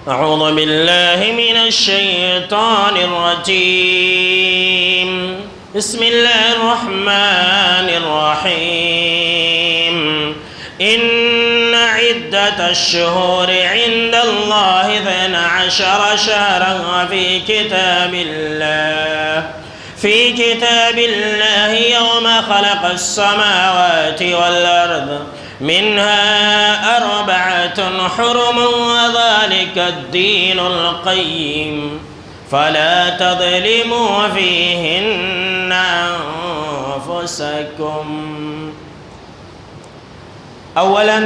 أعوذ بالله من الشيطان الرجيم بسم الله الرحمن الرحيم إن عدة الشهور عند الله 12 شهرا في كتاب الله يوم خلق السماوات والأرض منها 4 حرم وذلك الدين القيم فلا تظلموا فيهن أنفسكم۔ اولا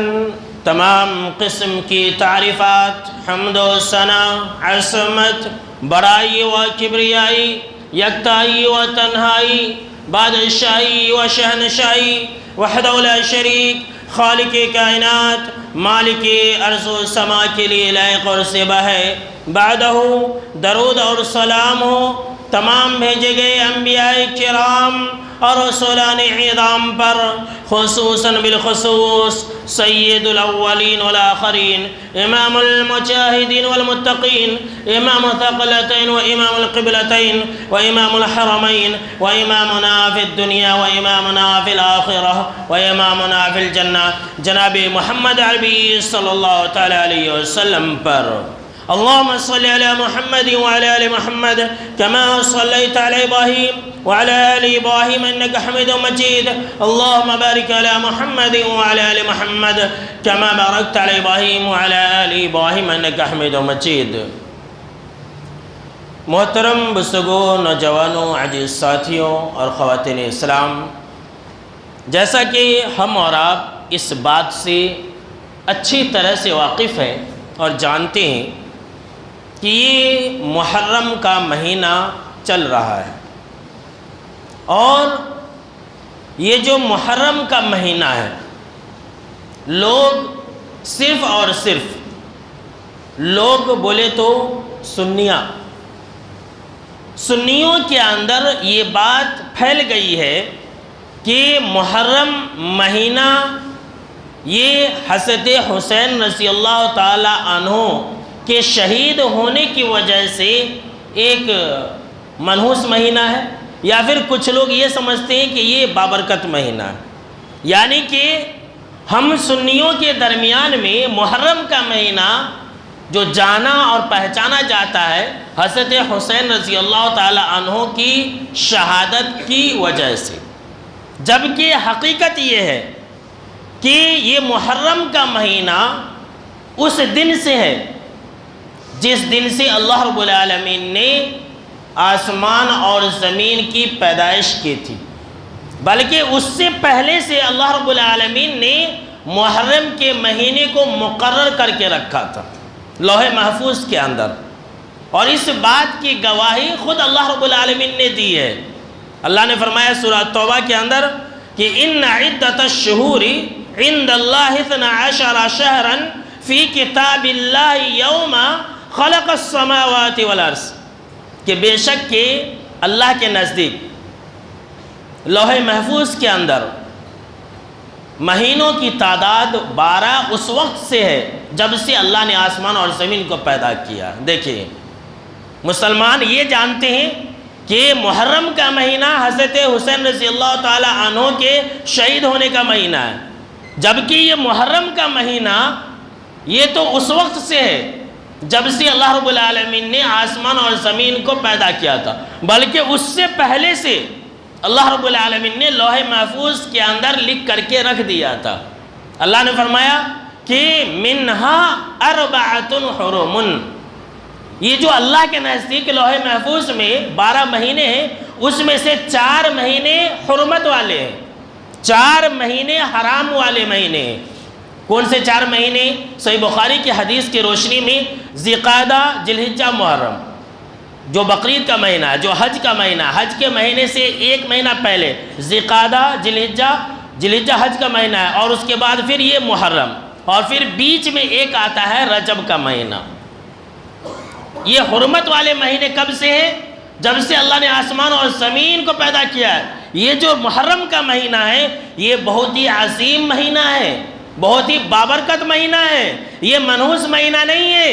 تمام قسم کی تعریفات، حمد و ثنا، عظمت، بڑائی و کبریائی، یکتائی و تنہائی، بادشاہی و شہنشاہی، وحدہ لا شریک، خالق کائنات، مالک ارض و سما کے لیے لائق اور صبح ہے۔ بعدہ درود اور سلام ہو تمام بھیجے گئے انبیاء کرام اور رسولان اعظام پر، خصوصاً بالخصوص سید الاولین والآخرین، امام المجاہدین والمتقین، امام ثقلتین و امام القبلتین و امام الحرمین و امامنا فی الدنیا و امامنا فی الآخرہ و امامنا فی الجنہ جناب محمد عربی صلی اللہ تعالی علیہ وسلم پر۔ اللهم صل على محمد وعلى آل محمد كما صليت على إبراهيم وعلى آل إبراهيم إنك حميد مجيد، اللهم بارك على محمد وعلى آل محمد كما باركت على إبراهيم وعلى آل إبراهيم إنك حميد مجيد۔ محترم بزرگوں، نوجوانوں، عزیز ساتھیوں اور خواتین اسلام، جیسا کہ ہم اور آپ اس بات سے اچھی طرح سے واقف ہیں اور جانتے ہیں کہ یہ محرم کا مہینہ چل رہا ہے، اور یہ جو محرم کا مہینہ ہے، لوگ صرف اور صرف لوگ بولے تو سنیوں کے اندر یہ بات پھیل گئی ہے کہ محرم مہینہ یہ حضرت حسین رضی اللہ تعالی عنہ کہ شہید ہونے کی وجہ سے ایک منحوس مہینہ ہے، یا پھر کچھ لوگ یہ سمجھتے ہیں کہ یہ بابرکت مہینہ ہے۔ یعنی کہ ہم سنیوں کے درمیان میں محرم کا مہینہ جو جانا اور پہچانا جاتا ہے حضرت حسین رضی اللہ تعالی عنہ کی شہادت کی وجہ سے، جبکہ حقیقت یہ ہے کہ یہ محرم کا مہینہ اس دن سے ہے جس دن سے اللہ رب العالمین نے آسمان اور زمین کی پیدائش کی تھی، بلکہ اس سے پہلے سے اللہ رب العالمین نے محرم کے مہینے کو مقرر کر کے رکھا تھا لوح محفوظ کے اندر، اور اس بات کی گواہی خود اللہ رب العالمین نے دی ہے۔ اللہ نے فرمایا سورہ توبہ کے اندر کہ ان عدت الشہور عند اللہ 12 شہرا فی کتاب اللہ یوم خلق السماوات والارض، کہ بے شک کہ اللہ کے نزدیک لوح محفوظ کے اندر مہینوں کی تعداد 12 اس وقت سے ہے جب سے اللہ نے آسمان اور زمین کو پیدا کیا۔ دیکھیں، مسلمان یہ جانتے ہیں کہ محرم کا مہینہ حضرت حسین رضی اللہ تعالی عنہ کے شہید ہونے کا مہینہ ہے، جبکہ یہ محرم کا مہینہ یہ تو اس وقت سے ہے جب سے اللہ رب العالمین نے آسمان اور زمین کو پیدا کیا تھا، بلکہ اس سے پہلے سے اللہ رب العالمین نے لوح محفوظ کے اندر لکھ کر کے رکھ دیا تھا۔ اللہ نے فرمایا کہ منہا 4 حرم، یہ جو اللہ کے نزدیک لوح محفوظ میں 12 مہینے ہیں، اس میں سے 4 مہینے حرمت والے ہیں، 4 مہینے حرام والے مہینے ہیں۔ کون سے 4 مہینے؟ صحیح بخاری کی حدیث کی روشنی میں ذی القعدہ، ذی الحجہ، محرم، جو بقرعید کا مہینہ ہے، جو حج کا مہینہ، حج کے مہینے سے 1 مہینہ پہلے ذی القعدہ، ذی الحجہ حج کا مہینہ ہے، اور اس کے بعد پھر یہ محرم، اور پھر بیچ میں ایک آتا ہے رجب کا مہینہ۔ یہ حرمت والے مہینے کب سے ہیں؟ جب سے اللہ نے آسمان اور زمین کو پیدا کیا ہے۔ یہ جو محرم کا مہینہ ہے یہ بہت ہی عظیم مہینہ ہے، بہت ہی بابرکت مہینہ ہے، یہ منحوس مہینہ نہیں ہے۔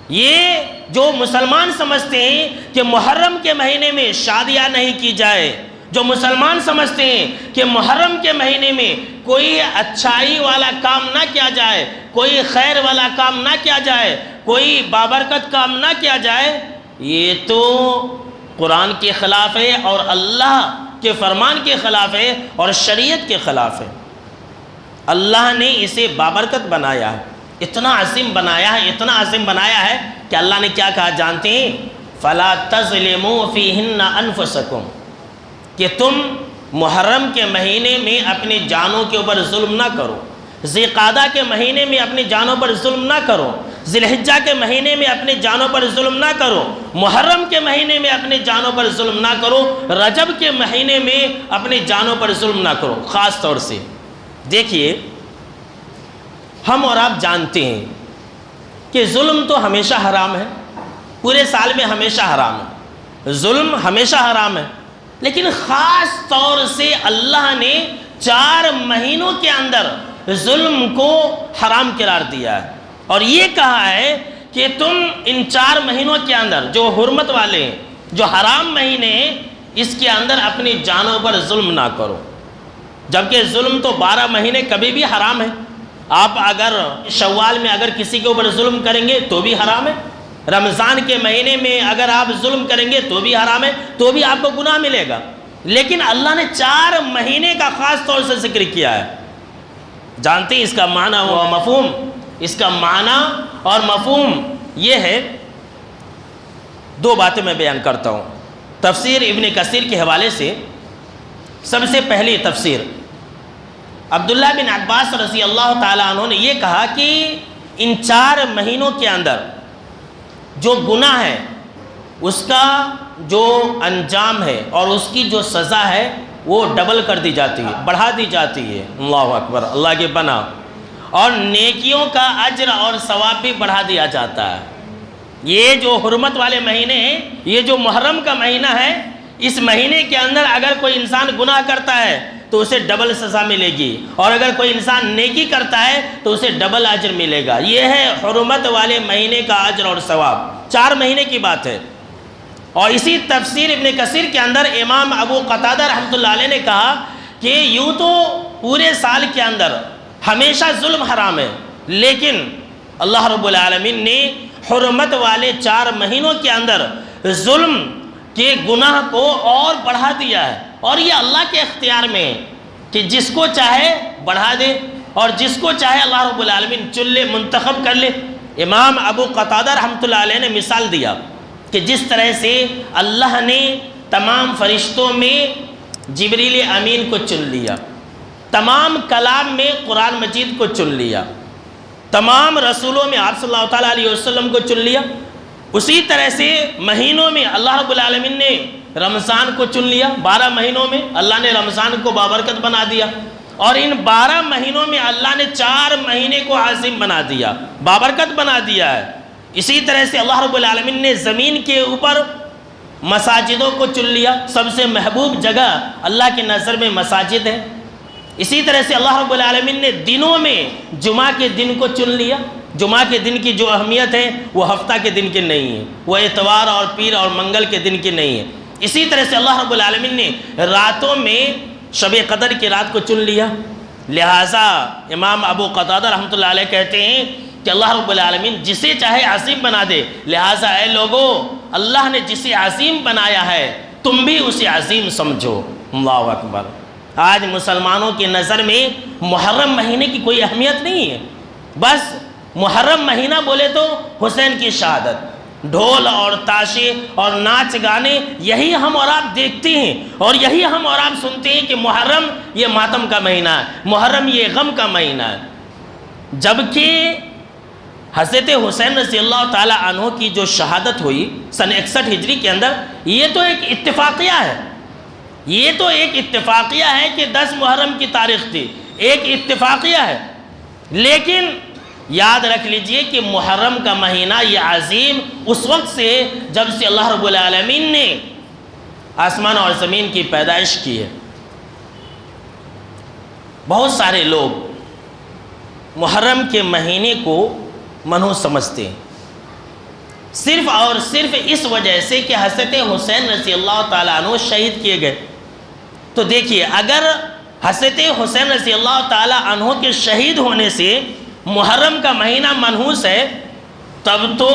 یہ جو مسلمان سمجھتے ہیں کہ محرم کے مہینے میں شادیاں نہیں کی جائے، جو مسلمان سمجھتے ہیں کہ محرم کے مہینے میں کوئی اچھائی والا کام نہ کیا جائے، کوئی خیر والا کام نہ کیا جائے، کوئی بابرکت کام نہ کیا جائے، یہ تو قرآن کے خلاف ہے اور اللہ کے فرمان کے خلاف ہے اور شریعت کے خلاف ہے۔ اللہ نے اسے بابرکت بنایا ہے، اتنا عظیم بنایا ہے، اتنا عظیم بنایا ہے کہ اللہ نے کیا کہا جانتے ہیں؟ فَلَا تَظْلِمُوا فِيهِنَّ أَنفُسَكُمْ، کہ تم محرم کے مہینے میں اپنی جانوں کے اوپر ظلم نہ کرو، ذی قعدہ کے مہینے میں اپنی جانوں پر ظلم نہ کرو، ذی الحجہ کے مہینے میں اپنی جانوں پر ظلم نہ کرو، محرم کے مہینے میں اپنی جانوں پر ظلم نہ کرو، رجب کے مہینے میں اپنی جانوں پر ظلم نہ کرو۔ خاص طور سے دیکھیے، ہم اور آپ جانتے ہیں کہ ظلم تو ہمیشہ حرام ہے، پورے سال میں ہمیشہ حرام ہے، ظلم ہمیشہ حرام ہے، لیکن خاص طور سے اللہ نے 4 مہینوں کے اندر ظلم کو حرام قرار دیا ہے، اور یہ کہا ہے کہ تم ان 4 مہینوں کے اندر جو حرمت والے ہیں، جو حرام مہینے ہیں، اس کے اندر اپنی جانوں پر ظلم نہ کرو، جبکہ ظلم تو 12 مہینے کبھی بھی حرام ہے۔ آپ اگر شوال میں اگر کسی کے اوپر ظلم کریں گے تو بھی حرام ہے، رمضان کے مہینے میں اگر آپ ظلم کریں گے تو بھی حرام ہے، تو بھی آپ کو گناہ ملے گا، لیکن اللہ نے 4 مہینے کا خاص طور سے ذکر کیا ہے۔ جانتے ہیں اس کا معنی و مفہوم؟ اس کا معنی اور مفہوم یہ ہے، 2 باتیں میں بیان کرتا ہوں تفسیر ابن کثیر کے حوالے سے۔ سب سے پہلی تفسیر، عبداللہ بن عباس رضی اللہ تعالیٰ عنہ نے یہ کہا کہ ان 4 مہینوں کے اندر جو گناہ ہے اس کا جو انجام ہے اور اس کی جو سزا ہے وہ ڈبل کر دی جاتی ہے، بڑھا دی جاتی ہے۔ اللہ اکبر، اللہ کی پناہ۔ اور نیکیوں کا اجر اور ثواب بھی بڑھا دیا جاتا ہے۔ یہ جو حرمت والے مہینے ہیں، یہ جو محرم کا مہینہ ہے، اس مہینے کے اندر اگر کوئی انسان گناہ کرتا ہے تو اسے ڈبل سزا ملے گی، اور اگر کوئی انسان نیکی کرتا ہے تو اسے ڈبل اجر ملے گا۔ یہ ہے حرمت والے مہینے کا اجر اور ثواب، 4 مہینے کی بات ہے۔ اور اسی تفسیر ابن کثیر کے اندر امام ابو قتادہ رحمۃ اللہ علیہ نے کہا کہ یوں تو پورے سال کے اندر ہمیشہ ظلم حرام ہے، لیکن اللہ رب العالمین نے حرمت والے 4 مہینوں کے اندر ظلم کے گناہ کو اور بڑھا دیا ہے، اور یہ اللہ کے اختیار میں ہے کہ جس کو چاہے بڑھا دے اور جس کو چاہے اللہ رب العالمین چن لے، منتخب کر لے۔ امام ابو قتادہ رحمۃ اللہ علیہ نے مثال دیا کہ جس طرح سے اللہ نے تمام فرشتوں میں جبریل امین کو چن لیا، تمام کلام میں قرآن مجید کو چن لیا، تمام رسولوں میں آپ صلی اللہ تعالیٰ علیہ وسلم کو چن لیا، اسی طرح سے مہینوں میں اللہ رب العالمین نے رمضان کو چن لیا۔ 12 مہینوں میں اللہ نے رمضان کو بابرکت بنا دیا، اور ان 12 مہینوں میں اللہ نے 4 مہینے کو عظیم بنا دیا، بابرکت بنا دیا ہے۔ اسی طرح سے اللہ رب العالمین نے زمین کے اوپر مساجدوں کو چن لیا، سب سے محبوب جگہ اللہ کی نظر میں مساجد ہے۔ اسی طرح سے اللہ رب العالمین نے دنوں میں جمعہ کے دن کو چن لیا۔ جمعہ کے دن کی جو اہمیت ہے وہ ہفتہ کے دن کی نہیں ہے، وہ اتوار اور پیر اور منگل کے دن کی نہیں ہے۔ اسی طرح سے اللہ رب العالمین نے راتوں میں شب قدر کی رات کو چن لیا۔ لہٰذا امام ابو قتادہ رحمۃ اللہ علیہ کہتے ہیں کہ اللہ رب العالمین جسے چاہے عظیم بنا دے، لہٰذا اے لوگو، اللہ نے جسے عظیم بنایا ہے تم بھی اسے عظیم سمجھو۔ اللہ اکبر۔ آج مسلمانوں کی نظر میں محرم مہینے کی کوئی اہمیت نہیں ہے، بس محرم مہینہ بولے تو حسین کی شہادت، ڈھول اور تاشے اور ناچ گانے، یہی ہم اور آپ دیکھتے ہیں اور یہی ہم اور آپ سنتے ہیں کہ محرم یہ ماتم کا مہینہ ہے، محرم یہ غم کا مہینہ ہے۔ جبکہ حضرت حسین رضی اللہ تعالیٰ عنہ کی جو شہادت ہوئی سن 61 ہجری کے اندر، یہ تو ایک اتفاقیہ ہے، یہ تو ایک اتفاقیہ ہے کہ 10 محرم کی تاریخ تھی، ایک اتفاقیہ ہے، لیکن یاد رکھ لیجئے کہ محرم کا مہینہ یہ عظیم اس وقت سے جب سے اللہ رب العالمین نے آسمان اور زمین کی پیدائش کی ہے۔ بہت سارے لوگ محرم کے مہینے کو منحوس سمجھتے ہیں، صرف اور صرف اس وجہ سے کہ حضرت حسین رضی اللہ تعالیٰ عنہ شہید کیے گئے۔ تو دیکھیے، اگر حضرت حسین رضی اللہ تعالیٰ عنہ کے شہید ہونے سے محرم کا مہینہ منحوس ہے، تب تو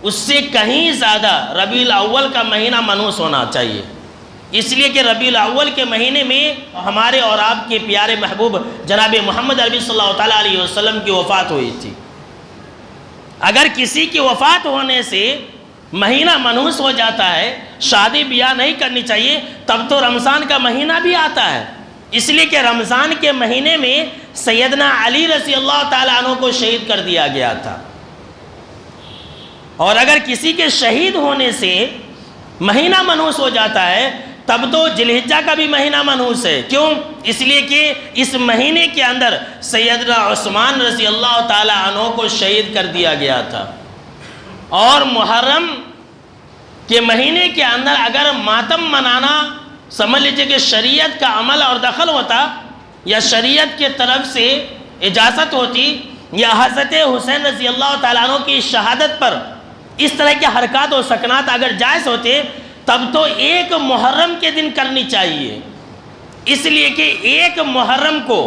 اس سے کہیں زیادہ ربیع الاول کا مہینہ منحوس ہونا چاہیے، اس لیے کہ ربیع الاول کے مہینے میں ہمارے اور آپ کے پیارے محبوب جناب محمد عربی صلی اللہ تعالیٰ علیہ وسلم کی وفات ہوئی تھی۔ اگر کسی کی وفات ہونے سے مہینہ منحوس ہو جاتا ہے، شادی بیاہ نہیں کرنی چاہیے، تب تو رمضان کا مہینہ بھی آتا ہے، اس لیے کہ رمضان کے مہینے میں سیدنا علی رضی اللہ تعالیٰ عنہ کو شہید کر دیا گیا تھا۔ اور اگر کسی کے شہید ہونے سے مہینہ منحوس ہو جاتا ہے، تب تو ذی الحجہ کا بھی مہینہ منحوس ہے۔ کیوں؟ اس لیے کہ اس مہینے کے اندر سیدنا عثمان رضی اللہ تعالیٰ عنہ کو شہید کر دیا گیا تھا۔ اور محرم کے مہینے کے اندر اگر ماتم منانا، سمجھ لیجئے کہ شریعت کا عمل اور دخل ہوتا، یا شریعت کے طرف سے اجازت ہوتی، یا حضرت حسین رضی اللہ تعالیٰ عنہ کی شہادت پر اس طرح کے حرکات و سکنات اگر جائز ہوتے، تب تو ایک محرم کے دن کرنی چاہیے، اس لیے کہ ایک محرم کو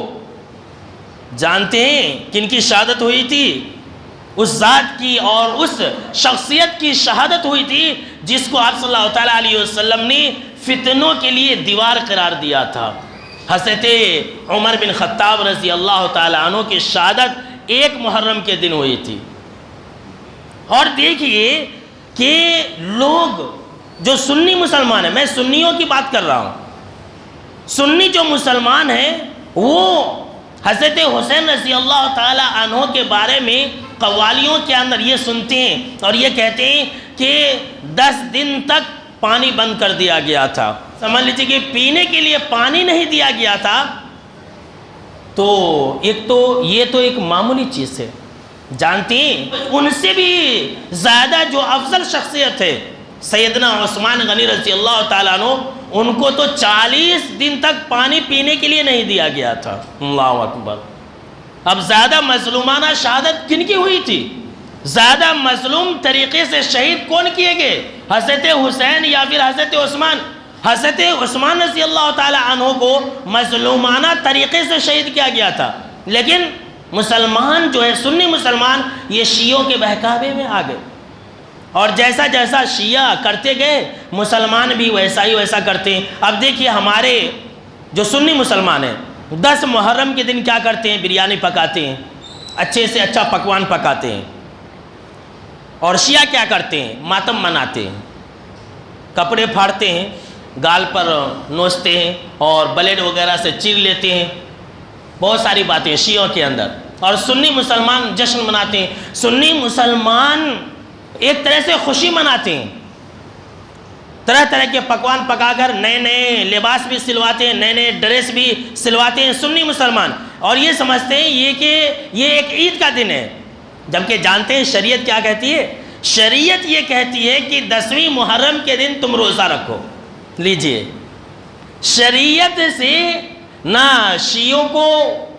جانتے ہیں کن کی شہادت ہوئی تھی؟ اس ذات کی اور اس شخصیت کی شہادت ہوئی تھی جس کو آپ صلی اللہ تعالیٰ علیہ وسلم نے فتنوں کے لیے دیوار قرار دیا تھا۔ حضرت عمر بن خطاب رضی اللہ تعالیٰ عنہ کی شہادت ایک محرم کے دن ہوئی تھی۔ اور دیکھیے کہ لوگ جو سنی مسلمان ہیں، میں سنیوں کی بات کر رہا ہوں، سنی جو مسلمان ہیں وہ حضرت حسین رضی اللہ تعالیٰ عنہ کے بارے میں قوالیوں کے اندر یہ سنتے ہیں اور یہ کہتے ہیں کہ 10 دن تک پانی بند کر دیا گیا تھا۔ سمجھ لیجیے کہ پینے کے لیے پانی نہیں دیا گیا تھا۔ تو یہ تو ایک معمولی چیز ہے، جانتے ہیں ان سے بھی زیادہ جو افضل شخصیت ہے سیدنا عثمان غنی رضی اللہ تعالیٰ عنہ، ان کو تو 40 دن تک پانی پینے کے لیے نہیں دیا گیا تھا۔ اللہ اکبر۔ اب زیادہ مظلومانہ شہادت کن کی ہوئی تھی؟ زیادہ مظلوم طریقے سے شہید کون کیے گئے؟ حضرت حسین یا پھر حضرت عثمان؟ حضرت عثمان رضی اللہ تعالیٰ عنہ کو مظلومانہ طریقے سے شہید کیا گیا تھا، لیکن مسلمان جو ہے سنی مسلمان یہ شیعوں کے بہکاوے میں آ گئے، اور جیسا جیسا شیعہ کرتے گئے مسلمان بھی ویسا ہی ویسا کرتے ہیں۔ اب دیکھیے ہمارے جو سنی مسلمان ہیں 10 محرم کے دن کیا کرتے ہیں؟ بریانی پکاتے ہیں، اچھے سے اچھا پکوان پکاتے ہیں۔ اور شیعہ کیا کرتے ہیں؟ ماتم مناتے ہیں، کپڑے پھاڑتے ہیں، گال پر نوچتے ہیں اور بلیڈ وغیرہ سے چیر لیتے ہیں، بہت ساری باتیں شیعوں کے اندر۔ اور سنی مسلمان جشن مناتے ہیں، سنی مسلمان ایک طرح سے خوشی مناتے ہیں، طرح طرح کے پکوان پکا کر نئے نئے لباس بھی سلواتے ہیں، نئے نئے ڈریس بھی سلواتے ہیں سنی مسلمان، اور یہ سمجھتے ہیں کہ یہ ایک عید کا دن ہے، جبکہ جانتے ہیں شریعت کیا کہتی ہے؟ شریعت یہ کہتی ہے کہ 10ویں محرم کے دن تم روزہ رکھو۔ لیجئے، شریعت سے نہ شیعوں کو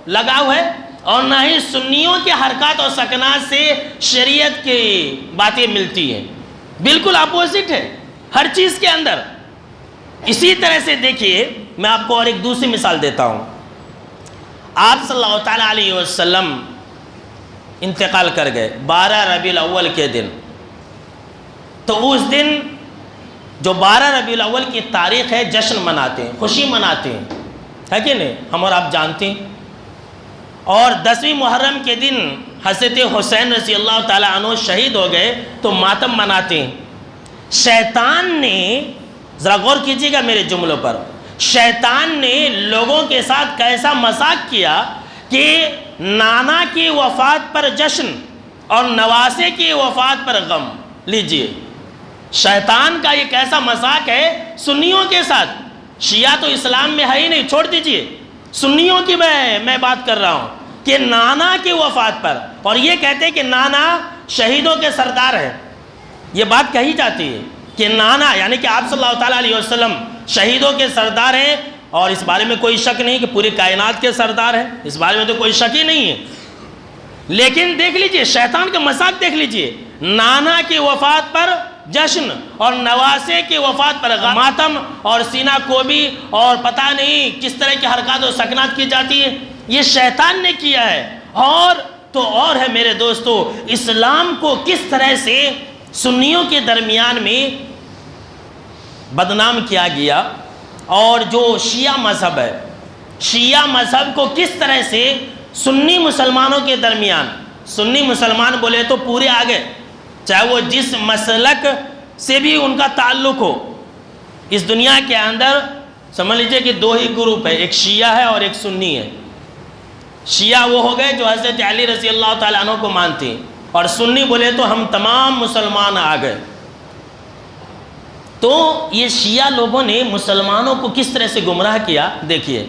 لگاؤ ہے اور نہ ہی سنیوں کے حرکات اور سکنات سے شریعت کی باتیں ملتی ہیں، بالکل اپوزٹ ہے ہر چیز کے اندر۔ اسی طرح سے دیکھیے، میں آپ کو اور ایک دوسری مثال دیتا ہوں۔ آپ صلی اللہ تعالیٰ علیہ وسلم انتقال کر گئے 12 ربیع الاول کے دن، تو اس دن جو 12 ربیع الاول کی تاریخ ہے جشن مناتے ہیں، خوشی مناتے ہیں، ہے کہ نہیں؟ ہم اور آپ جانتے ہیں۔ اور 10ویں محرم کے دن حضرت حسین رضی اللہ تعالیٰ عنہ شہید ہو گئے تو ماتم مناتے ہیں۔ شیطان نے، ذرا غور کیجیے گا میرے جملوں پر، شیطان نے لوگوں کے ساتھ کیسا مذاق کیا کہ نانا کی وفات پر جشن اور نواسے کی وفات پر غم۔ لیجئے، شیطان کا یہ کیسا مذاق ہے سنیوں کے ساتھ۔ شیعہ تو اسلام میں ہے ہی نہیں، چھوڑ دیجئے، سنیوں کی میں بات کر رہا ہوں کہ نانا کی وفات پر، اور یہ کہتے ہیں کہ نانا شہیدوں کے سردار ہیں۔ یہ بات کہی جاتی ہے کہ نانا یعنی کہ آپ صلی اللہ تعالیٰ علیہ وسلم شہیدوں کے سردار ہیں، اور اس بارے میں کوئی شک نہیں کہ پوری کائنات کے سردار ہیں، اس بارے میں تو کوئی شک ہی نہیں ہے۔ لیکن دیکھ لیجئے شیطان کا مذاق، دیکھ لیجئے نانا کی وفات پر جشن اور نواسے کی وفات پر ماتم اور سینہ کوبی اور پتہ نہیں کس طرح کی حرکات و سکنات کی جاتی ہے، یہ شیطان نے کیا ہے۔ اور تو اور ہے میرے دوستو، اسلام کو کس طرح سے سنیوں کے درمیان میں بدنام کیا گیا، اور جو شیعہ مذہب ہے، شیعہ مذہب کو کس طرح سے سنی مسلمانوں کے درمیان، سنی مسلمان بولے تو پورے آگے، چاہے وہ جس مسلک سے بھی ان کا تعلق ہو، اس دنیا کے اندر سمجھ لیجئے کہ دو ہی گروپ ہے، ایک شیعہ ہے اور ایک سنی ہے۔ شیعہ وہ ہو گئے جو حضرت علی رضی اللہ تعالیٰ عنہ کو مانتے ہیں، اور سنی بولے تو ہم تمام مسلمان آ گئے۔ تو یہ شیعہ لوگوں نے مسلمانوں کو کس طرح سے گمراہ کیا، دیکھیے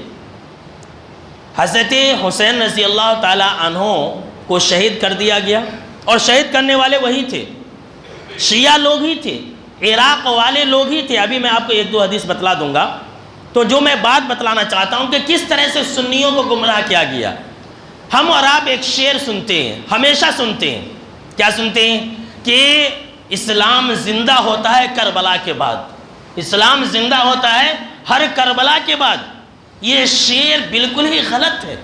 حضرت حسین رضی اللہ تعالیٰ عنہ کو شہید کر دیا گیا، اور شہید کرنے والے وہی تھے، شیعہ لوگ ہی تھے، عراق والے لوگ ہی تھے۔ ابھی میں آپ کو ایک دو حدیث بتلا دوں گا۔ تو جو میں بات بتلانا چاہتا ہوں کہ کس طرح سے سنیوں کو گمراہ کیا گیا۔ ہم اور آپ ایک شعر سنتے ہیں، ہمیشہ سنتے ہیں، کیا سنتے ہیں؟ کہ اسلام زندہ ہوتا ہے کربلا کے بعد، اسلام زندہ ہوتا ہے ہر کربلا کے بعد۔ یہ شعر بالکل ہی غلط ہے۔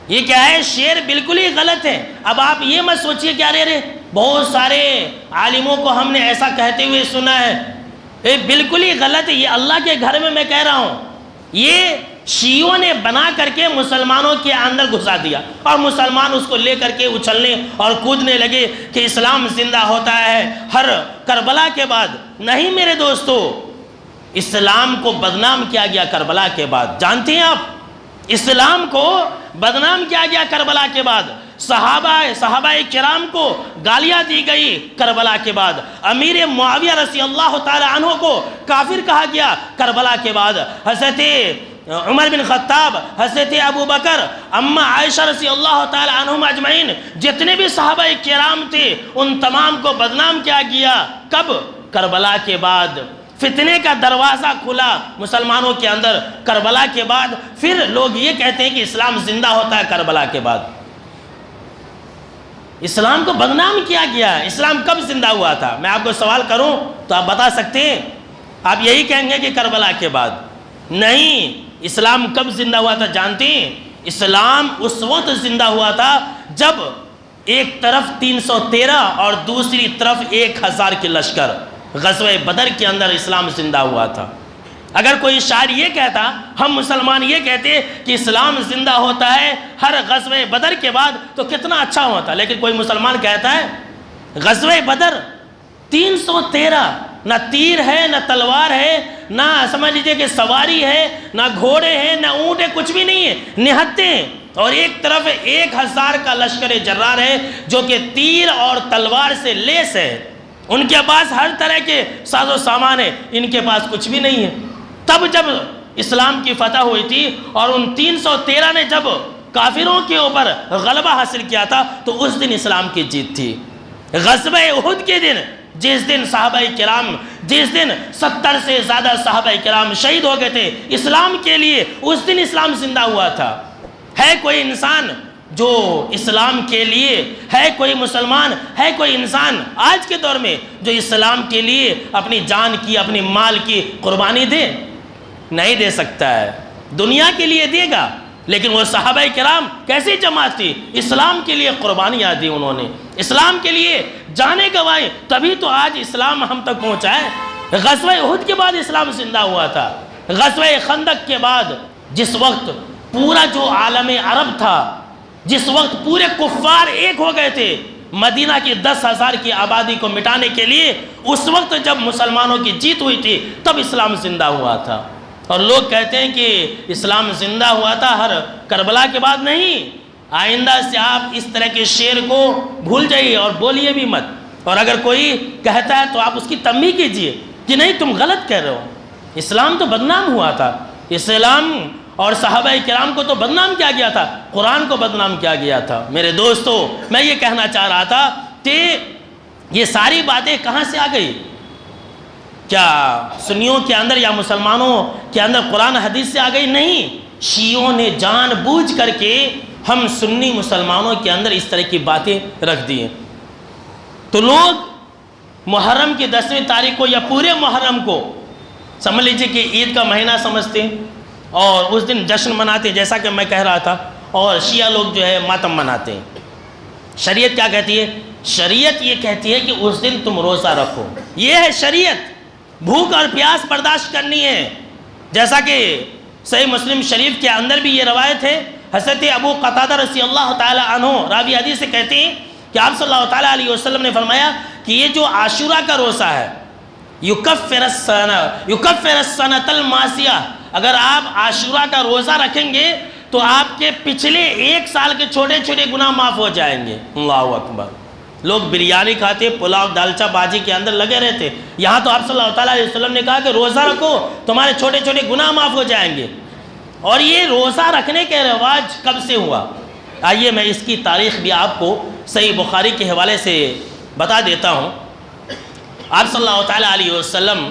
یہ کیا ہے؟ شعر بالکل ہی غلط ہے۔ اب آپ یہ مت سوچئے کہ ارے بہت سارے عالموں کو ہم نے ایسا کہتے ہوئے سنا ہے، یہ بالکل ہی غلط ہے۔ یہ اللہ کے گھر میں کہہ رہا ہوں، یہ شیعوں نے بنا کر کے مسلمانوں کے اندر گھسا دیا، اور مسلمان اس کو لے کر کے اچھلنے اور کودنے لگے کہ اسلام زندہ ہوتا ہے ہر کربلا کے بعد۔ نہیں میرے دوستو، اسلام کو بدنام کیا گیا کربلا کے بعد۔ جانتے ہیں آپ اسلام کو بدنام کیا گیا کربلا کے بعد؟ صحابہ کرام کو گالیاں دی گئی کربلا کے بعد، امیر معاویہ رضی اللہ تعالی عنہ کو کافر کہا گیا کربلا کے بعد، حضرت عمر بن خطاب، حضرت ابو بکر، اماں عائشہ رضی اللہ تعالی عنہم اجمعین، جتنے بھی صحابہ کرام تھے ان تمام کو بدنام کیا گیا۔ کب؟ کربلا کے بعد۔ فتنے کا دروازہ کھلا مسلمانوں کے اندر کربلا کے بعد۔ پھر لوگ یہ کہتے ہیں کہ اسلام زندہ ہوتا ہے کربلا کے بعد۔ اسلام کو بدنام کیا گیا۔ اسلام کب زندہ ہوا تھا؟ میں آپ کو سوال کروں تو آپ بتا سکتے ہیں؟ آپ یہی کہیں گے کہ کربلا کے بعد۔ نہیں، اسلام کب زندہ ہوا تھا جانتے ہیں؟ اسلام اس وقت زندہ ہوا تھا جب ایک طرف 313 اور دوسری طرف 1000 کی لشکر، غزوہ بدر کے اندر اسلام زندہ ہوا تھا۔ اگر کوئی شاعر یہ کہتا، ہم مسلمان یہ کہتے کہ اسلام زندہ ہوتا ہے ہر غزوہ بدر کے بعد تو کتنا اچھا ہوتا، لیکن کوئی مسلمان کہتا ہے غزوہ بدر 313، نہ تیر ہے نہ تلوار ہے، نہ سمجھ لیجئے کہ سواری ہے، نہ گھوڑے ہیں نہ اونٹ ہے، کچھ بھی نہیں ہے، نہتے ہیں، اور ایک طرف 1000 کا لشکر جرار ہے جو کہ تیر اور تلوار سے لیس ہے، ان کے پاس ہر طرح کے ساز و سامان ہے، ان کے پاس کچھ بھی نہیں ہے۔ تب جب اسلام کی فتح ہوئی تھی اور ان 313 نے جب کافروں کے اوپر غلبہ حاصل کیا تھا تو اس دن اسلام کی جیت تھی۔ غزوہ احد کے دن، جس دن صحابہ کرام، جس دن 70 سے زیادہ صحابہ کرام شہید ہو گئے تھے اسلام کے لیے، اس دن اسلام زندہ ہوا تھا۔ ہے کوئی انسان جو اسلام کے لیے، ہے کوئی مسلمان، ہے کوئی انسان آج کے دور میں جو اسلام کے لیے اپنی جان کی، اپنی مال کی قربانی دے؟ نہیں دے سکتا ہے۔ دنیا کے لیے دے گا، لیکن وہ صحابہ کرام کیسی جماعت تھی؟ اسلام کے لیے قربانیاں دی انہوں نے، اسلام کے لیے جانیں گنوائیں، تبھی تو آج اسلام ہم تک پہنچا ہے۔ غزوہ احد کے بعد اسلام زندہ ہوا تھا۔ غزوہ خندق کے بعد، جس وقت پورا جو عالم عرب تھا، جس وقت پورے کفار ایک ہو گئے تھے مدینہ کی 10,000 کی آبادی کو مٹانے کے لیے، اس وقت جب مسلمانوں کی جیت ہوئی تھی تب اسلام زندہ ہوا تھا۔ اور لوگ کہتے ہیں کہ اسلام زندہ ہوا تھا ہر کربلا کے بعد۔ نہیں، آئندہ سے آپ اس طرح کے شعر کو بھول جائیے اور بولیے بھی مت، اور اگر کوئی کہتا ہے تو آپ اس کی تنبیہ کیجئے کہ نہیں تم غلط کہہ رہے ہو، اسلام تو بدنام ہوا تھا، اسلام اور صحابہ کرام کو تو بدنام کیا گیا تھا، قرآن کو بدنام کیا گیا تھا۔ میرے دوستو، میں یہ کہنا چاہ رہا تھا کہ یہ ساری باتیں کہاں سے آ گئی؟ کیا سنیوں کے اندر یا مسلمانوں کے اندر قرآن حدیث سے آ گئی؟ نہیں، شیعوں نے جان بوجھ کر کے ہم سنی مسلمانوں کے اندر اس طرح کی باتیں رکھ دی ہیں۔ تو لوگ محرم کی 10ویں تاریخ کو یا پورے محرم کو سمجھ لیجیے کہ عید کا مہینہ سمجھتے ہیں اور اس دن جشن مناتے ہیں، جیسا کہ میں کہہ رہا تھا، اور شیعہ لوگ جو ہے ماتم مناتے ہیں۔ شریعت کیا کہتی ہے؟ شریعت یہ کہتی ہے کہ اس دن تم روزہ رکھو، یہ ہے شریعت۔ بھوک اور پیاس برداشت کرنی ہے، جیسا کہ صحیح مسلم شریف کے اندر بھی یہ روایت ہے، حضرت ابو قتادہ رضی اللہ تعالی عنہ راوی حدیث سے کہتے ہیں کہ آپ صلی اللہ تعالیٰ علیہ وسلم نے فرمایا کہ یہ جو عاشورہ کا روزہ ہے، یکفر السنۃ الماضیہ، اگر آپ عاشورہ کا روزہ رکھیں گے تو آپ کے پچھلے 1 سال کے چھوٹے چھوٹے گناہ معاف ہو جائیں گے۔ اللہ اکبر۔ لوگ بریانی کھاتے، پلاؤ دالچا بازی کے اندر لگے رہتے، یہاں تو آپ صلی اللہ تعالیٰ علیہ وسلم نے کہا کہ روزہ رکھو، تمہارے چھوٹے چھوٹے گناہ معاف ہو جائیں گے۔ اور یہ روزہ رکھنے کے رواج کب سے ہوا؟ آئیے میں اس کی تاریخ بھی آپ کو صحیح بخاری کے حوالے سے بتا دیتا ہوں۔ آپ صلی اللہ تعالیٰ علیہ وسلم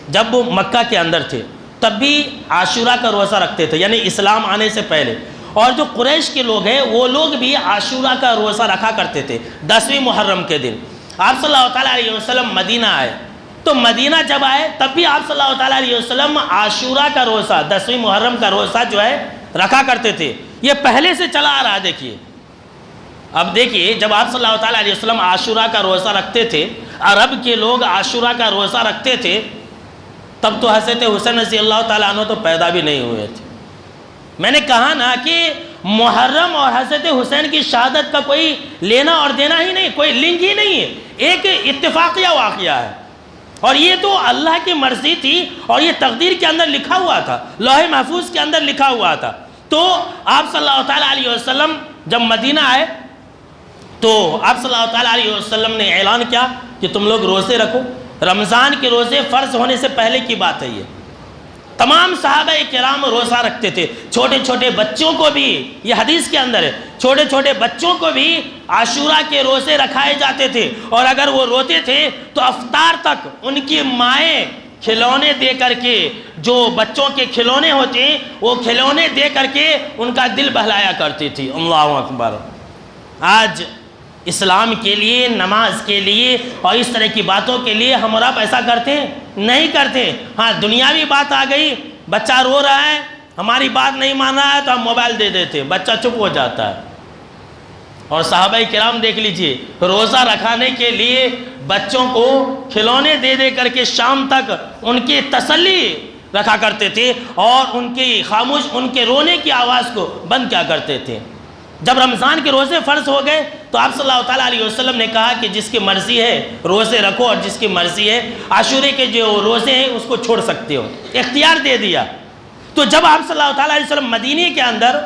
جب وہ مکہ کے اندر تھے تب بھی عاشورہ کا روزہ رکھتے تھے، یعنی اسلام آنے سے پہلے۔ اور جو قریش کے لوگ ہیں وہ لوگ بھی عاشورہ کا روزہ رکھا کرتے تھے 10ویں محرم کے دن۔ آپ صلی اللہ تعالیٰ علیہ وسلم مدینہ آئے تو مدینہ جب آئے تب بھی آپ صلی اللہ تعالیٰ علیہ وسلم عاشورہ کا روزہ 10ویں محرم کا روزہ جو ہے رکھا کرتے تھے۔ یہ پہلے سے چلا آ رہا ہے۔ دیکھیے اب دیکھیے، جب آپ صلی اللہ تعالیٰ علیہ وسلم عاشورہ کا روزہ رکھتے تھے، عرب کے لوگ عاشورہ کا روزہ رکھتے تھے، تب تو حضرت حسین رضی اللہ تعالیٰ عنہ تو پیدا بھی نہیں ہوئے تھے۔ میں نے کہا نا کہ محرم اور حضرت حسین کی شہادت کا کوئی لینا اور دینا ہی نہیں، کوئی لنک ہی نہیں ہے، ایک اتفاقیہ واقعہ ہے۔ اور یہ تو اللہ کی مرضی تھی اور یہ تقدیر کے اندر لکھا ہوا تھا، لوح محفوظ کے اندر لکھا ہوا تھا۔ تو آپ صلی اللہ تعالیٰ علیہ وسلم جب مدینہ آئے تو آپ صلی اللہ تعالیٰ علیہ وسلم نے اعلان کیا کہ تم لوگ روزے رکھو۔ رمضان کے روزے فرض ہونے سے پہلے کی بات ہے یہ۔ تمام صحابہ کرام روزہ رکھتے تھے، چھوٹے چھوٹے بچوں کو بھی، یہ حدیث کے اندر ہے، چھوٹے چھوٹے بچوں کو بھی عاشورہ کے روزے رکھائے جاتے تھے، اور اگر وہ روتے تھے تو افطار تک ان کی مائیں کھلونے دے کر کے، جو بچوں کے کھلونے ہوتے ہیں وہ کھلونے دے کر کے ان کا دل بہلایا کرتی تھی۔ اللہ اکبر۔ آج اسلام کے لیے، نماز کے لیے اور اس طرح کی باتوں کے لیے ہم اور آپ ایسا کرتے ہیں؟ نہیں کرتے۔ ہاں دنیاوی بات آ گئی، بچہ رو رہا ہے، ہماری بات نہیں مان رہا ہے تو ہم موبائل دے دیتے، بچہ چپ ہو جاتا ہے۔ اور صحابہ کرام دیکھ لیجئے، روزہ رکھانے کے لیے بچوں کو کھلونے دے دے کر کے شام تک ان کی تسلی رکھا کرتے تھے اور ان کی خاموش، ان کے رونے کی آواز کو بند کیا کرتے تھے۔ جب رمضان کے روزے فرض ہو گئے تو آپ صلی اللہ تعالیٰ علیہ وسلم نے کہا کہ جس کی مرضی ہے روزے رکھو اور جس کی مرضی ہے عاشورے کے جو روزے ہیں اس کو چھوڑ سکتے ہو، اختیار دے دیا۔ تو جب آپ صلی اللہ تعالیٰ علیہ وسلم مدینے کے اندر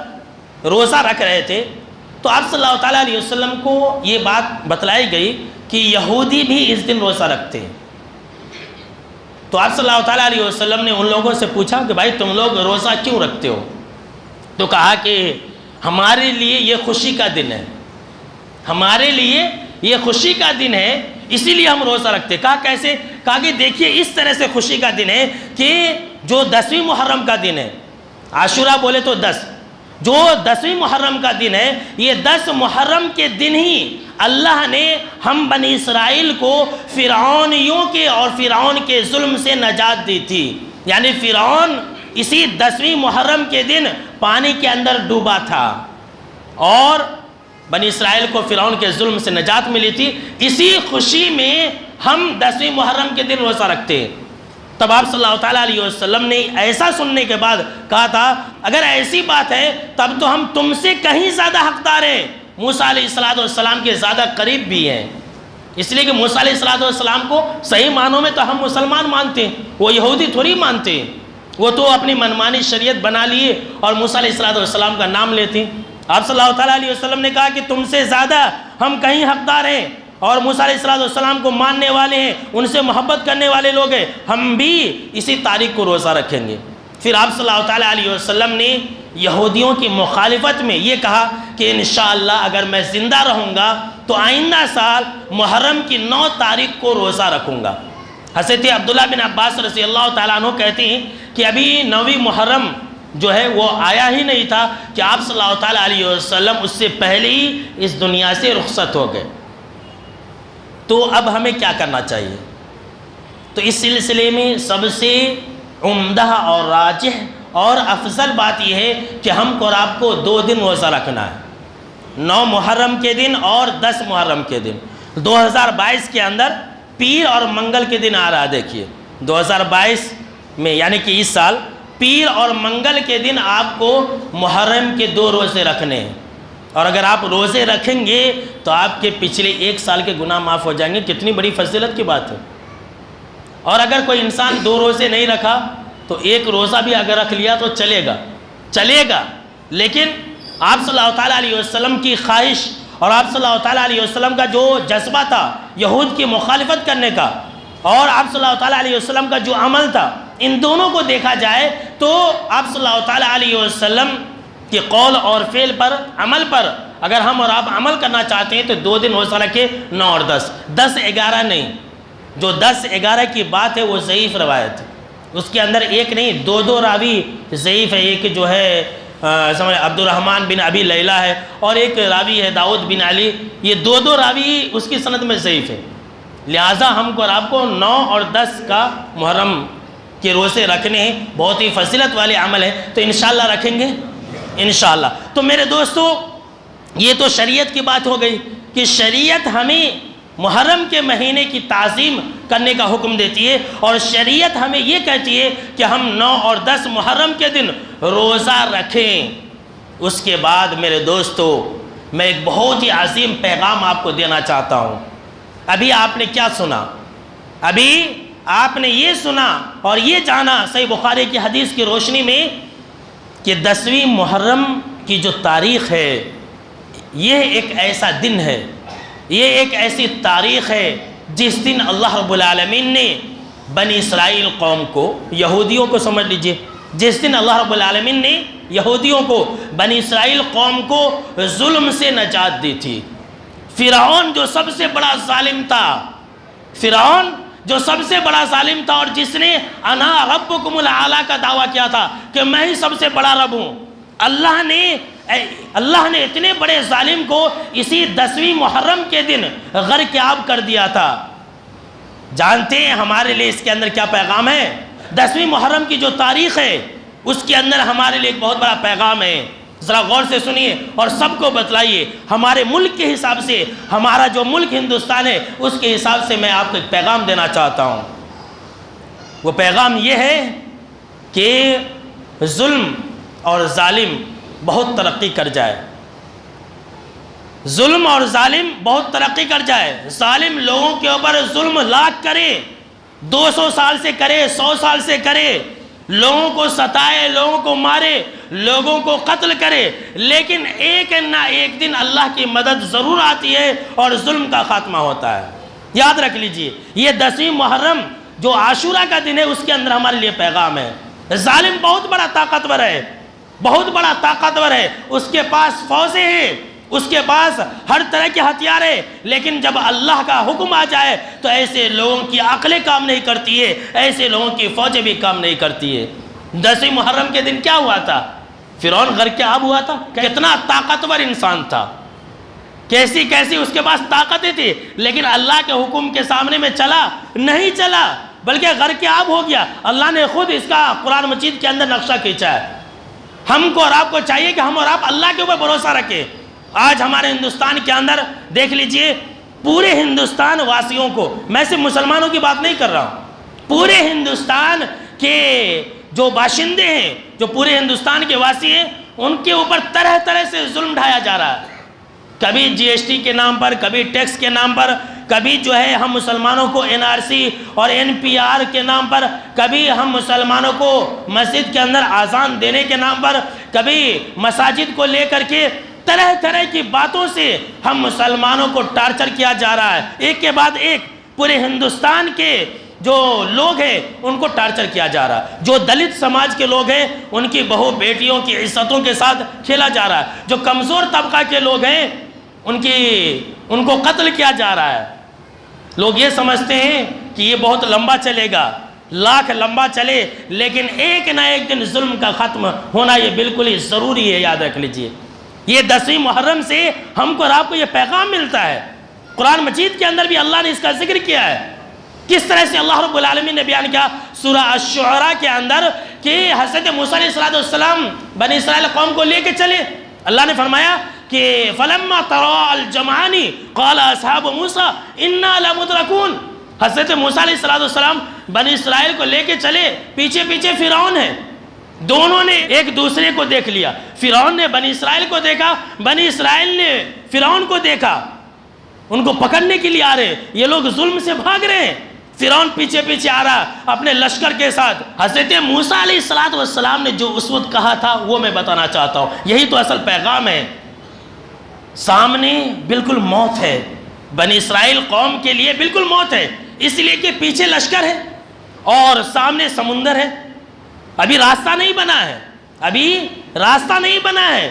روزہ رکھ رہے تھے تو آپ صلی اللہ تعالیٰ علیہ وسلم کو یہ بات بتلائی گئی کہ یہودی بھی اس دن روزہ رکھتے ہیں۔ تو آپ صلی اللہ تعالیٰ علیہ وسلم نے ان لوگوں سے پوچھا کہ بھائی تم لوگ روزہ کیوں رکھتے ہو؟ تو کہا کہ ہمارے لیے یہ خوشی کا دن ہے، ہمارے لیے یہ خوشی کا دن ہے، اسی لیے ہم روزہ رکھتے۔ کہا کیسے؟ کہا کہ دیکھیے اس طرح سے خوشی کا دن ہے کہ جو 10ویں محرم کا دن ہے، عاشورہ بولے تو 10، جو 10ویں محرم کا دن ہے، یہ 10 محرم کے دن ہی اللہ نے ہم بنی اسرائیل کو فرعونیوں کے اور فرعون کے ظلم سے نجات دی تھی۔ یعنی فرعون اسی 10ویں محرم کے دن پانی کے اندر ڈوبا تھا اور بنی اسرائیل کو فرعون کے ظلم سے نجات ملی تھی۔ اسی خوشی میں ہم 10ویں محرم کے دن روزہ رکھتے ہیں۔ تب آپ صلی اللہ تعالیٰ علیہ وسلم نے ایسا سننے کے بعد کہا تھا اگر ایسی بات ہے تب تو ہم تم سے کہیں زیادہ حقدار ہیں، موسیٰ علیہ السلام کے زیادہ قریب بھی ہیں۔ اس لیے کہ موسیٰ علیہ السلام کو صحیح معنوں میں تو ہم مسلمان مانتے ہیں، وہ یہودی تھوڑی مانتے ہیں، وہ تو اپنی منمانی شریعت بنا لیے اور موسیٰ علیہ السلام کا نام لیتے ہیں۔ آپ صلی اللہ تعالیٰ علیہ وسلم نے کہا کہ تم سے زیادہ ہم کہیں حقدار ہیں اور موسیٰ علیہ السلام کو ماننے والے ہیں، ان سے محبت کرنے والے لوگ ہیں، ہم بھی اسی تاریخ کو روزہ رکھیں گے۔ پھر آپ صلی اللہ تعالیٰ علیہ وسلم نے یہودیوں کی مخالفت میں یہ کہا کہ انشاءاللہ اگر میں زندہ رہوں گا تو آئندہ سال محرم کی 9 تاریخ کو روزہ رکھوں گا۔ حضرت عبداللہ بن عباس رضی اللہ تعالیٰ عنہ کہتے ہیں کہ ابھی 9ویں محرم جو ہے وہ آیا ہی نہیں تھا کہ آپ صلی اللہ تعالیٰ علیہ وسلم اس سے پہلے ہی اس دنیا سے رخصت ہو گئے۔ تو اب ہمیں کیا کرنا چاہیے؟ تو اس سلسلے میں سب سے عمدہ اور راجح اور افضل بات یہ ہے کہ ہم کو اور آپ کو 2 دن روزہ رکھنا ہے، 9 محرم کے دن اور 10 محرم کے دن۔ 2022 کے اندر پیر اور منگل کے دن آ رہا ہے، دیکھیے 2022 میں یعنی کہ اس سال پیر اور منگل کے دن آپ کو محرم کے 2 روزے رکھنے ہیں، اور اگر آپ روزے رکھیں گے تو آپ کے پچھلے 1 سال کے گناہ معاف ہو جائیں گے۔ کتنی بڑی فضیلت کی بات ہے۔ اور اگر کوئی انسان 2 روزے نہیں رکھا تو 1 روزہ بھی اگر رکھ لیا تو چلے گا، لیکن آپ صلی اللہ تعالیٰ علیہ وسلم کی خواہش اور آپ صلی اللہ تعالیٰ علیہ وسلم کا جو جذبہ تھا یہود کی مخالفت کرنے کا، اور آپ صلی اللہ تعالیٰ علیہ وسلم کا جو عمل تھا، ان دونوں کو دیکھا جائے تو آپ صلی اللہ تعالیٰ علیہ وسلم کے قول اور فعل پر، عمل پر اگر ہم اور آپ عمل کرنا چاہتے ہیں تو 2 دن روزہ رکھے، 9 اور 10، 10-11 نہیں۔ جو 10-11 کی بات ہے وہ ضعیف روایت ہے، اس کے اندر ایک نہیں 2 راوی ضعیف ہے۔ ایک جو ہے عبد الرحمن بن ابی لیلہ ہے، اور ایک راوی ہے داؤد بن علی، یہ 2 راوی اس کی سند میں ضعیف ہے۔ لہٰذا ہم کو اور آپ کو 9 اور 10 کا محرم کے روزے رکھنے ہیں، بہت ہی فضیلت والے عمل ہے، تو انشاءاللہ رکھیں گے انشاءاللہ۔ تو میرے دوستو، یہ تو شریعت کی بات ہو گئی کہ شریعت ہمیں محرم کے مہینے کی تعظیم کرنے کا حکم دیتی ہے، اور شریعت ہمیں یہ کہتی ہے کہ ہم 9 اور 10 محرم کے دن روزہ رکھیں۔ اس کے بعد میرے دوستو، میں ایک بہت ہی عظیم پیغام آپ کو دینا چاہتا ہوں۔ ابھی آپ نے کیا سنا؟ ابھی آپ نے یہ سنا اور یہ جانا صحیح بخاری کی حدیث کی روشنی میں کہ 10ویں محرم کی جو تاریخ ہے، یہ ایک ایسا دن ہے، یہ ایک ایسی تاریخ ہے جس دن اللہ رب العالمین نے بنی اسرائیل قوم کو، یہودیوں کو سمجھ لیجئے، جس دن اللہ رب العالمین نے یہودیوں کو، بنی اسرائیل قوم کو ظلم سے نجات دی تھی۔ فرعون جو سب سے بڑا ظالم تھا، فرعون جو سب سے بڑا ظالم تھا، اور جس نے انا ربکم الاعلی کا دعویٰ کیا تھا کہ میں ہی سب سے بڑا رب ہوں، اللہ نے اتنے بڑے ظالم کو اسی 10ویں محرم کے دن غرق آب کر دیا تھا۔ جانتے ہیں ہمارے لیے اس کے اندر کیا پیغام ہے؟ 10ویں محرم کی جو تاریخ ہے اس کے اندر ہمارے لیے ایک بہت بڑا پیغام ہے، ذرا غور سے سنیے اور سب کو بتلائیے۔ ہمارے ملک کے حساب سے، ہمارا جو ملک ہندوستان ہے اس کے حساب سے میں آپ کو ایک پیغام دینا چاہتا ہوں۔ وہ پیغام یہ ہے کہ ظلم اور ظالم بہت ترقی کر جائے، ظلم اور ظالم بہت ترقی کر جائے۔ ظالم لوگوں کے اوپر ظلم لاکھ کرے، 200 سال سے کرے، 100 سال سے کرے، لوگوں کو ستائے، لوگوں کو مارے، لوگوں کو قتل کرے، لیکن ایک نہ ایک دن اللہ کی مدد ضرور آتی ہے اور ظلم کا خاتمہ ہوتا ہے۔ یاد رکھ لیجئے، یہ 10ویں محرم جو عاشورہ کا دن ہے اس کے اندر ہمارے لیے پیغام ہے۔ ظالم بہت بڑا طاقتور ہے، بہت بڑا طاقتور ہے، اس کے پاس فوجیں ہیں، اس کے پاس ہر طرح کے ہتھیار ہے، لیکن جب اللہ کا حکم آ جائے تو ایسے لوگوں کی عقلیں کام نہیں کرتی ہے، ایسے لوگوں کی فوجیں بھی کام نہیں کرتی ہے۔ 10ویں محرم کے دن کیا ہوا تھا؟ فرعون غرق آب ہوا تھا۔ کتنا طاقتور انسان تھا، کیسی کیسی اس کے پاس طاقتیں تھی، لیکن اللہ کے حکم کے سامنے میں چلا نہیں، چلا بلکہ غرق آب ہو گیا۔ اللہ نے خود اس کا قرآن مجید کے اندر نقشہ کھینچا ہے۔ ہم کو اور آپ کو چاہیے کہ ہم اور آپ اللہ کے اوپر بھروسہ رکھیں۔ آج ہمارے ہندوستان کے اندر دیکھ لیجئے، پورے ہندوستان واسیوں کو، میں صرف مسلمانوں کی بات نہیں کر رہا ہوں، پورے ہندوستان کے جو باشندے ہیں، جو پورے ہندوستان کے واسی ہیں، ان کے اوپر طرح طرح سے ظلم ڈھایا جا رہا ہے۔ کبھی GST کے نام پر، کبھی ٹیکس کے نام پر، کبھی جو ہے ہم مسلمانوں کو NRC اور NPR کے نام پر، کبھی ہم مسلمانوں کو مسجد کے اندر اذان دینے کے نام پر، کبھی مساجد کو لے کر کے طرح طرح کی باتوں سے ہم مسلمانوں کو ٹارچر کیا جا رہا ہے۔ ایک کے بعد ایک پورے ہندوستان کے جو لوگ ہیں ان کو ٹارچر کیا جا رہا ہے۔ جو دلت سماج کے لوگ ہیں ان کی بہو بیٹیوں کی عزتوں کے ساتھ کھیلا جا رہا ہے۔ جو کمزور طبقہ کے لوگ ہیں ان کو قتل کیا جا رہا ہے۔ لوگ یہ سمجھتے ہیں کہ یہ بہت لمبا چلے گا، لاکھ لمبا چلے، لیکن ایک نہ ایک دن ظلم کا ختم ہونا یہ بالکل ہی ضروری ہے۔ یاد رکھ لیجئے، یہ 10ویں محرم سے ہم کو اور آپ کو یہ پیغام ملتا ہے۔ قرآن مجید کے اندر بھی اللہ نے اس کا ذکر کیا ہے. کس طرح سے اللہ رب العالمین نے بیان کیا سورہ الشعراء کے اندر کہ حضرت موسیٰ علیہ السلام بنی اسرائیل قوم کو لے کے چلے. اللہ نے فرمایا کہ فَلَمَّا تَرَاءَ الْجَمْعَانِ قَالَ أَصْحَابُ مُوسَىٰ إِنَّا لَمُدْرَكُونَ. حضرت موسیٰ علیہ السلام بنی اسرائیل کو لے کے چلے, پیچھے پیچھے فرعون ہے. دونوں نے ایک دوسرے کو دیکھ لیا. فرعون نے بنی اسرائیل کو دیکھا, بنی اسرائیل نے فرعون کو دیکھا. ان کو پکڑنے کے لیے آ رہے, یہ لوگ ظلم سے بھاگ رہے ہیں. فرعون پیچھے پیچھے آ رہا اپنے لشکر کے ساتھ. حضرت موسیٰ علیہ السلام نے جو اس وقت کہا تھا وہ میں بتانا چاہتا ہوں. یہی تو اصل پیغام ہے. سامنے بالکل موت ہے, بنی اسرائیل قوم کے لیے بالکل موت ہے, اس لیے کہ پیچھے لشکر ہے اور سامنے سمندر ہے. ابھی راستہ نہیں بنا ہے, ابھی راستہ نہیں بنا ہے.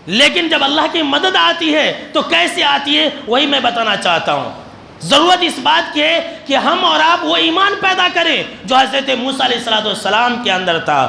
لیکن جب اللہ کی مدد آتی ہے تو کیسے آتی ہے وہی میں بتانا چاہتا ہوں. ضرورت اس بات کی ہے کہ ہم اور آپ وہ ایمان پیدا کریں جو حضرت موسیٰ علیہ السلام کے اندر تھا.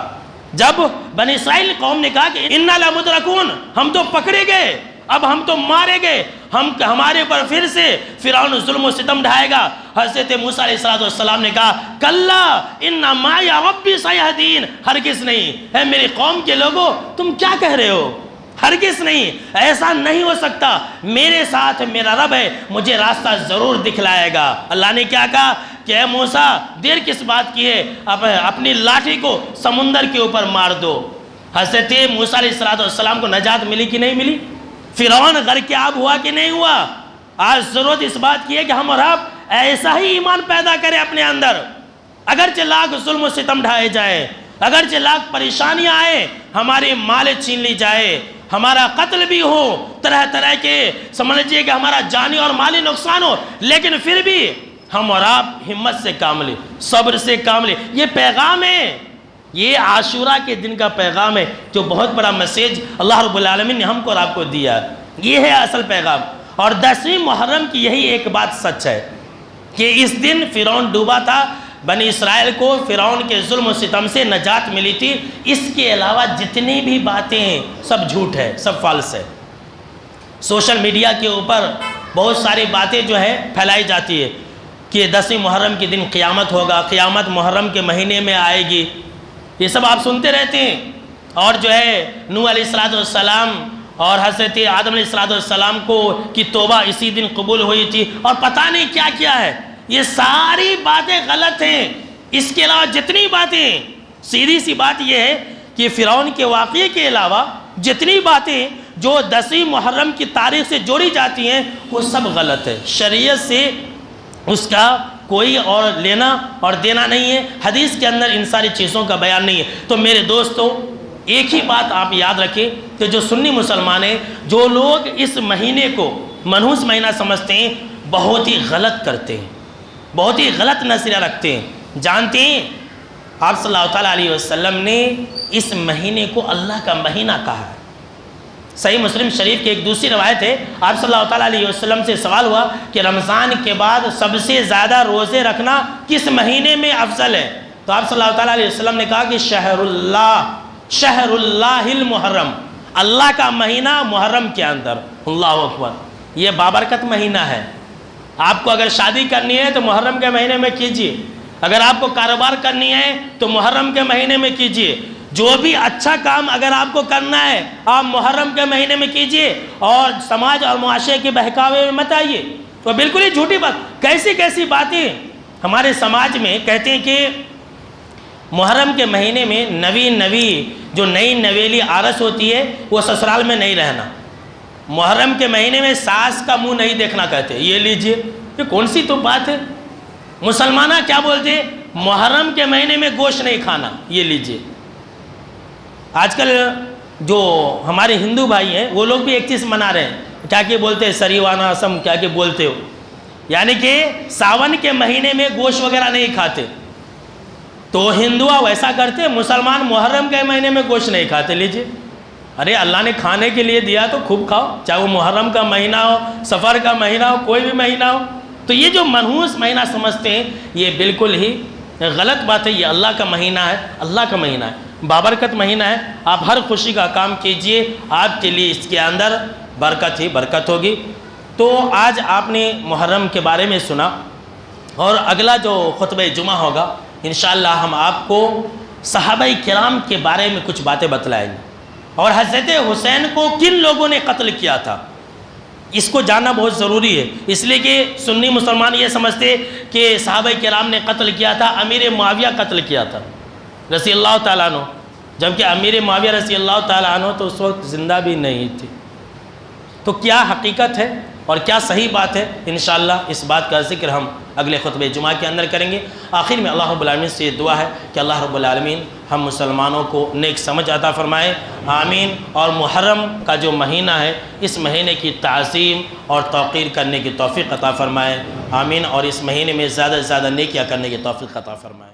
جب بنی اسرائیل قوم نے کہا کہ اِنَّا لَمُدْرَكُونَ, ہم تو پکڑے گئے, اب ہم تو مارے گئے, ہمارے پر پھر سے فرعون ظلم و ستم ڈھائے گا. حضرت موسیٰ علیہ السلام نے کہا کَلَّا إِنَّ مَعِيَ رَبِّي سَيَهْدِينِ. ہرگز نہیں. اے میری قوم کے لوگوں, تم کیا کہہ رہے ہو؟ ہرگز نہیں, ایسا نہیں ہو سکتا. میرے ساتھ میرا رب ہے, مجھے راستہ ضرور دکھلائے گا. اللہ نے کیا کہا کہ اے موسیٰ دیر کس بات کی ہے, اب اپنی لاٹھی کو سمندر کے اوپر مار دو. حضرت موسیٰ علیہ السلام کو نجات ملی کہ نہیں ملی؟ فرعون غرق آب ہوا کہ نہیں ہوا؟ آج ضرورت اس بات کی ہے کہ ہم اور آپ ایسا ہی ایمان پیدا کریں اپنے اندر. اگرچہ لاکھ ظلم و ستم ڈھائے جائے, اگرچہ لاکھ پریشانیاں آئیں, ہماری مال چھین لی جائے, ہمارا قتل بھی ہو, طرح طرح کے سمجھ لیجیے کہ ہمارا جانی اور مالی نقصان ہو, لیکن پھر بھی ہم اور آپ ہمت سے کام لیں, صبر سے کام لیں. یہ پیغام ہے, یہ عاشورہ کے دن کا پیغام ہے جو بہت بڑا میسیج اللہ رب العالمین نے ہم کو اور آپ کو دیا. یہ ہے اصل پیغام. اور 10ویں محرم کی یہی ایک بات سچ ہے کہ اس دن فرعون ڈوبا تھا, بنی اسرائیل کو فرعون کے ظلم و ستم سے نجات ملی تھی. اس کے علاوہ جتنی بھی باتیں ہیں سب جھوٹ ہے, سب فالس ہے. سوشل میڈیا کے اوپر بہت ساری باتیں جو ہے پھیلائی جاتی ہے کہ 10ویں محرم کے دن قیامت ہوگا, قیامت محرم کے مہینے میں آئے گی. یہ سب آپ سنتے رہتے ہیں. اور جو ہے نوح علیہ السلام اور حضرت آدم علیہ السلام کو کی توبہ اسی دن قبول ہوئی تھی, اور پتہ نہیں کیا کیا ہے. یہ ساری باتیں غلط ہیں. اس کے علاوہ جتنی باتیں, سیدھی سی بات یہ ہے کہ فرعون کے واقعے کے علاوہ جتنی باتیں جو 10ویں محرم کی تاریخ سے جوڑی جاتی ہیں وہ سب غلط ہے. شریعت سے اس کا کوئی اور لینا اور دینا نہیں ہے. حدیث کے اندر ان ساری چیزوں کا بیان نہیں ہے. تو میرے دوستو, ایک ہی بات آپ یاد رکھیں کہ جو سنی مسلمان ہیں, جو لوگ اس مہینے کو منحوس مہینہ سمجھتے ہیں, بہت ہی غلط کرتے ہیں, بہت ہی غلط نظریہ رکھتے ہیں. جانتے ہیں آپ صلی اللہ تعالیٰ علیہ وسلم نے اس مہینے کو اللہ کا مہینہ کہا ہے. صحیح مسلم شریف کی ایک دوسری روایت ہے, آپ صلی اللہ تعالیٰ علیہ وسلم سے سوال ہوا کہ رمضان کے بعد سب سے زیادہ روزے رکھنا کس مہینے میں افضل ہے؟ تو آپ صلی اللہ تعالیٰ علیہ وسلم نے کہا کہ شہر اللہ المحرم, اللہ کا مہینہ محرم کے اندر. اللہ اکبر, یہ بابرکت مہینہ ہے. آپ کو اگر شادی کرنی ہے تو محرم کے مہینے میں کیجیے, اگر آپ کو کاروبار کرنی ہے تو محرم کے مہینے میں کیجیے, جو بھی اچھا کام اگر آپ کو کرنا ہے آپ محرم کے مہینے میں کیجیے, اور سماج اور معاشرے کے بہکاوے میں مت آئیے. تو بالکل ہی جھوٹی بات, کیسی کیسی باتیں ہمارے سماج میں کہتے ہیں کہ محرم کے مہینے میں نوی جو نئی نویلی عرس ہوتی ہے وہ سسرال میں نہیں رہنا. محرم کے مہینے میں ساس کا منہ نہیں دیکھنا کہتے. یہ لیجئے, یہ کون سی تو بات ہے. مسلمانہ کیا بولتے, محرم کے مہینے میں گوشت نہیں کھانا. یہ لیجئے. آج کل جو ہمارے ہندو بھائی ہیں وہ لوگ بھی ایک چیز منا رہے ہیں, کیا کہ بولتے ہیں سریوانہ اسم, کیا کہ بولتے ہو, یعنی کہ ساون کے مہینے میں گوشت وغیرہ نہیں کھاتے. تو ہندو ویسا کرتے, مسلمان محرم کے مہینے میں گوشت نہیں کھاتے. لیجئے, ارے اللہ نے کھانے کے لیے دیا تو خوب کھاؤ, چاہے وہ محرم کا مہینہ ہو, سفر کا مہینہ ہو, کوئی بھی مہینہ ہو. تو یہ جو منحوس مہینہ سمجھتے ہیں یہ بالکل ہی غلط بات ہے. یہ اللہ کا مہینہ ہے, اللہ کا مہینہ ہے, بابرکت مہینہ ہے. آپ ہر خوشی کا کام کیجئے, آپ کے لیے اس کے اندر برکت ہی برکت ہوگی. تو آج آپ نے محرم کے بارے میں سنا، اور اگلا جو خطبہ جمعہ ہوگا انشاءاللہ ہم آپ کو صحابہ کرام کے بارے میں کچھ باتیں بتلائیں گے، اور حضرت حسین کو کن لوگوں نے قتل کیا تھا اس کو جاننا بہت ضروری ہے، اس لیے کہ سنی مسلمان یہ سمجھتے کہ صحابہ کرام نے قتل کیا تھا، امیر معاویہ قتل کیا تھا رضی اللہ تعالیٰ عنہ، جبکہ امیر معاویہ رضی اللہ تعالیٰ عنہ تو اس وقت زندہ بھی نہیں تھی۔ تو کیا حقیقت ہے اور کیا صحیح بات ہے، انشاءاللہ اس بات کا ذکر ہم اگلے خطبہ جمعہ کے اندر کریں گے۔ آخر میں اللہ رب العالمین سے یہ دعا ہے کہ اللہ رب العالمین ہم مسلمانوں کو نیک سمجھ عطا فرمائے، آمین۔ اور محرم کا جو مہینہ ہے اس مہینے کی تعظیم اور توقیر کرنے کی توفیق عطا فرمائے، آمین۔ اور اس مہینے میں زیادہ سے زیادہ نیکیاں کرنے کی توفیق عطا فرمائے۔